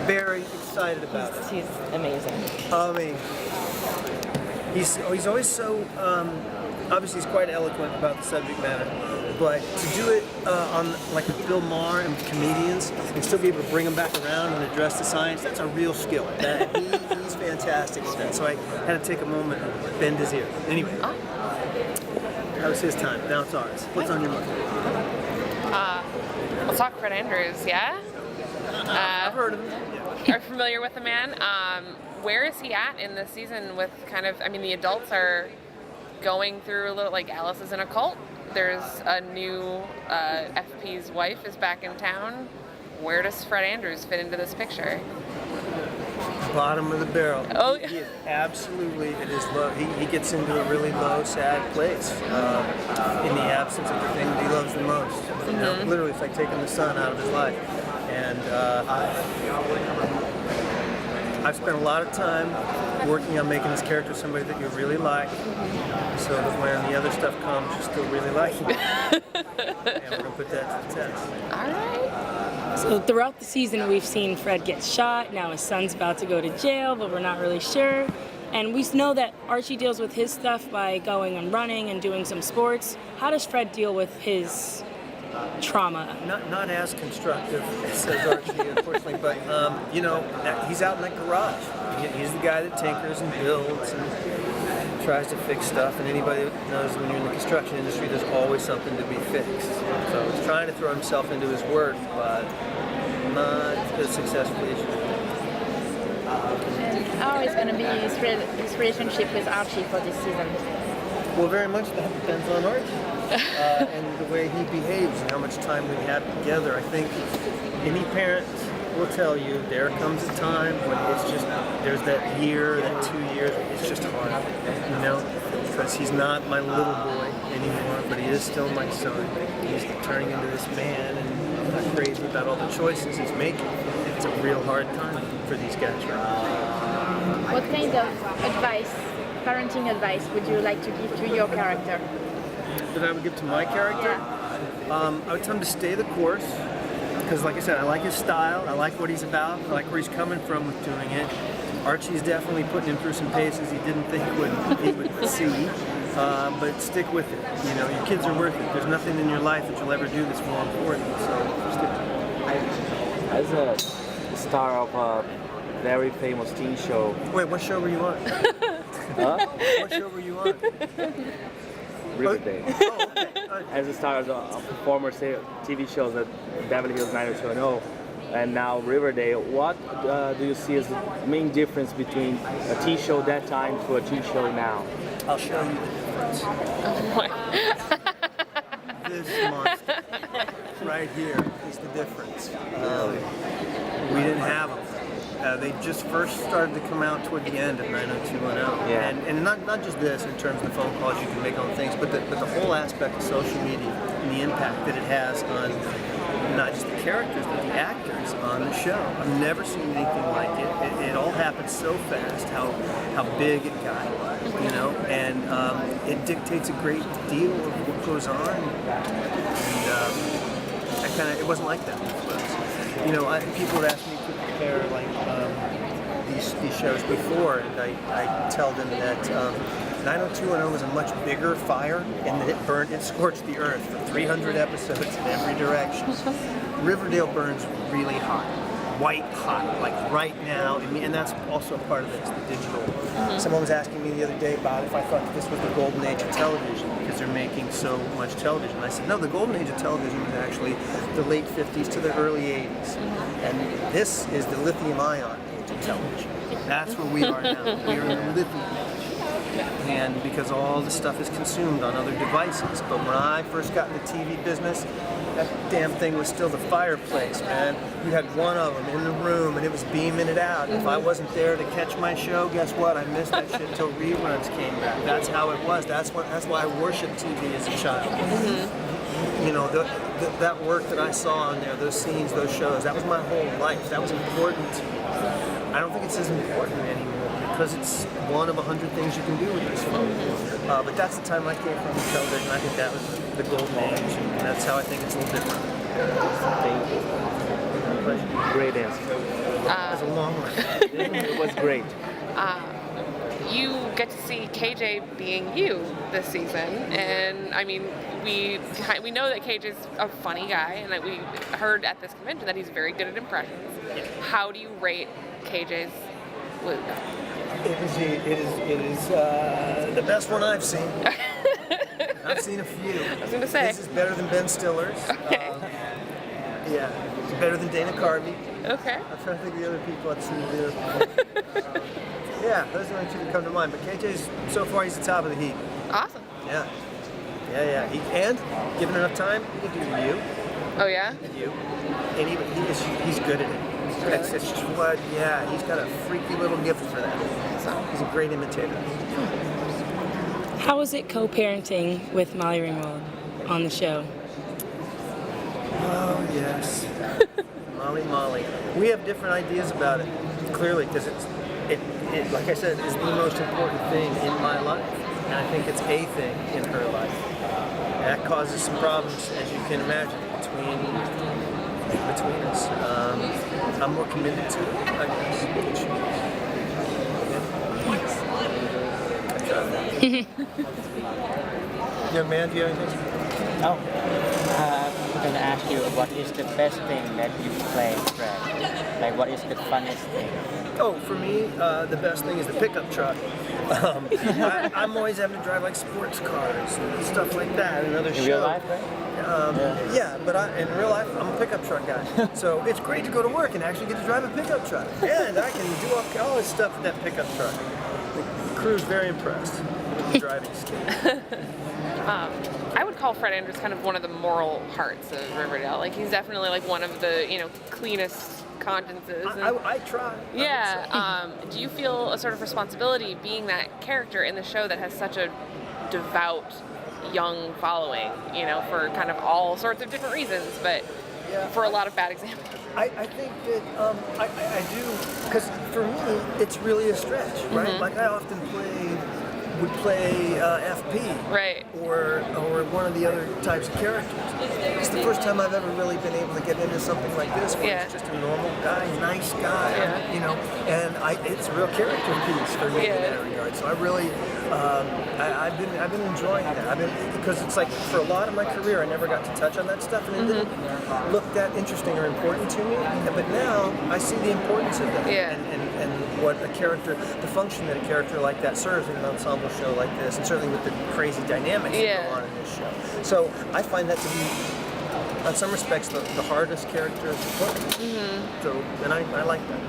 very excited about it. He's amazing. I mean, he's always so, obviously he's quite eloquent about the subject matter, but to do it on like with Bill Maher and comedians and still be able to bring them back around and address the science, that's a real skill. He's fantastic at that. So I had to take a moment and bend his ear. Anyway, that was his time. Now it's ours. What's on your mind? We'll talk Fred Andrews, yeah? I've heard of him. Yeah. Are familiar with the man. Where is he at in this season with kind of, I mean, the adults are going through a little, like Alice is in a cult. There's a new FP's wife is back in town. Where does Fred Andrews fit into this picture? Bottom of the barrel. Oh, absolutely. It is low. He gets into a really low, sad place in the absence of the thing that he loves the most. You know, literally, it's like taking the sun out of his life. And I've spent a lot of time working on making this character somebody that you really like, so that when the other stuff comes, you still really like him. And we're going to put that to the test. All right. So throughout the season, we've seen Fred get shot. Now his son's about to go to jail, but we're not really sure. And we know that Archie deals with his stuff by going and running and doing some sports. How does Fred deal with his trauma? Not as constructive as Archie, unfortunately, but you know, he's out in that garage. He's the guy that tinkers and builds and tries to fix stuff. And anybody that knows when you're in the construction industry, there's always something to be fixed. So he's trying to throw himself into his work, but not as successfully as you would. How is going to be his relationship with Archie for this season? Well, very much that depends on Archie and the way he behaves and how much time we have together. I think any parent will tell you there comes a time when it's just, there's that year, that 2 years, it's just hard, you know, because he's not my little boy anymore, but he is still my son. He's turning into this man, and I'm not crazy about all the choices he's making. It's a real hard time for these guys right now. What kind of advice, parenting advice, would you like to give to your character? That I would give to my character? Yeah. I would tell him to stay the course, because like I said, I like his style, I like what he's about, I like where he's coming from with doing it. Archie's definitely putting him through some paces he didn't think he would see, but stick with it. You know, your kids are worth it. There's nothing in your life that you'll ever do that's more important, so stick to it. As a star of a very famous teen show. Wait, what show were you on? Huh? What show were you on? Riverdale. Oh, okay. As a star of former TV shows at Beverly Hills 90210 and now Riverdale, what do you see as the main difference between a TV show that time to a TV show now? I'll show you the difference. This monster right here is the difference. We didn't have them. They just first started to come out toward the end of 90210. Yeah. And not just this in terms of the phone calls you can make on things, but the whole aspect of social media and the impact that it has on not just the characters, but the actors on the show. I've never seen anything like it. It all happened so fast, how big it got, you know, and it dictates a great deal of what goes on. And it wasn't like that for us. You know, people would ask me to compare like these shows before, and I tell them that 90210 was a much bigger fire, and that it scorched the earth for 300 episodes in every direction. Riverdale burns really hot, white hot, like right now, and that's also part of this, the digital. Someone was asking me the other day about if I thought that this was the golden age of television, because they're making so much television. I said, no, the golden age of television was actually the late 50s to the early 80s. And this is the lithium-ion age of television. That's where we are now. We're in the lithium age. And because all the stuff is consumed on other devices. But when I first got in the TV business, that damn thing was still the fireplace, man. You had one of them in the room, and it was beaming it out. And if I wasn't there to catch my show, guess what? I missed that shit until reruns came back. That's how it was. That's why I worshiped TV as a child. You know, that work that I saw on there, those scenes, those shows, that was my whole life. That was important. I don't think it's as important anymore because it's one of 100 things you can do with this phone. But that's the time I came from in television. I think that was the golden age, and that's how I think it's a little different. Thank you. Great answer. As a long one. It was great. You get to see KJ being you this season, and I mean, we know that KJ's a funny guy, and that we heard at this convention that he's very good at impressions. How do you rate KJ's Luke? It is the best one I've seen. I've seen a few. I was going to say. This is better than Ben Stiller's. Okay. Yeah, it's better than Dana Carvey. Okay. I'm trying to think of the other people I've seen do. Yeah, those are the only two that come to mind. But KJ's, so far, he's the top of the heap. Awesome. Yeah. And given enough time, he can do you. Oh yeah? You. And he's good at it. It's just what, yeah, he's got a freaky little gift for that. So he's a great imitator. How was it co-parenting with Molly Ringwald on the show? Oh, yes. Molly. We have different ideas about it, clearly, because it, like I said, is the most important thing in my life. And I think it's a thing in her life. And that causes some problems, as you can imagine, between us. I'm more committed to it, I guess. Young man, do you have anything? Oh, I'm gonna ask you, what is the best thing that you play, Fred? Like, what is the funniest thing? Oh, for me, the best thing is the pickup truck. I'm always having to drive like sports cars and stuff like that and other shows. In real life, right? Yeah, but in real life, I'm a pickup truck guy. So it's great to go to work and actually get to drive a pickup truck. And I can do all this stuff with that pickup truck. The crew's very impressed with the driving skill. I would call Fred Andrews kind of one of the moral hearts of Riverdale. Like, he's definitely like one of the, cleanest consciences. I try. Yeah. Do you feel a sort of responsibility being that character in the show that has such a devout young following, for kind of all sorts of different reasons, but for a lot of bad examples? I think that I do, because for me, it's really a stretch, right? Mm-hmm. Like I often would play FP, Right. or one of the other types of characters. It's the first time I've ever really been able to get into something like this, where it's just a normal guy, nice guy, and it's a real character piece for me in that regard. So I really, I've been enjoying that. Because it's like for a lot of my career, I never got to touch on that stuff, and it didn't look that interesting or important to me. But now I see the importance of that, and what a character, the function that a character like that serves in an ensemble show like this, and certainly with the crazy dynamics that go on in this show. So I find that to be, in some respects, the hardest character to play. So, and I like that.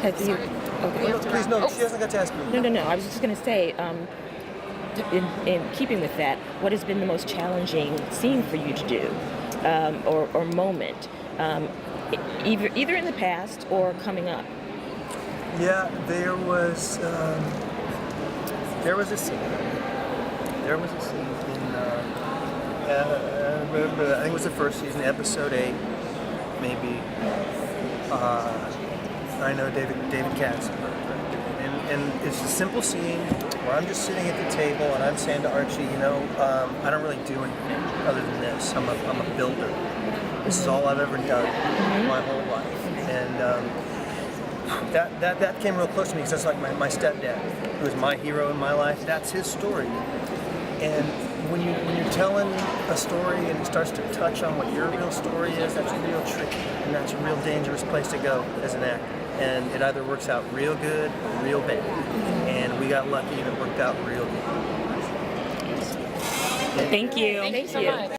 Have you? Okay. Please, no, she hasn't got to ask me. No. I was just going to say, in keeping with that, what has been the most challenging scene for you to do, or moment, either in the past or coming up? Yeah, there was a scene. There was a scene in, I think it was the first season, episode 8, maybe. I know David Katz. And it's a simple scene where I'm just sitting at the table and I'm saying to Archie, I don't really do anything other than this. I'm a builder. This is all I've ever done my whole life. And that came real close to me, because that's like my stepdad, who was my hero in my life. That's his story. And when you're telling a story and it starts to touch on what your real story is, that's real tricky, and that's a real dangerous place to go as an actor. And it either works out real good or real bad. And we got lucky and it worked out real good. Thank you. Thank you so much.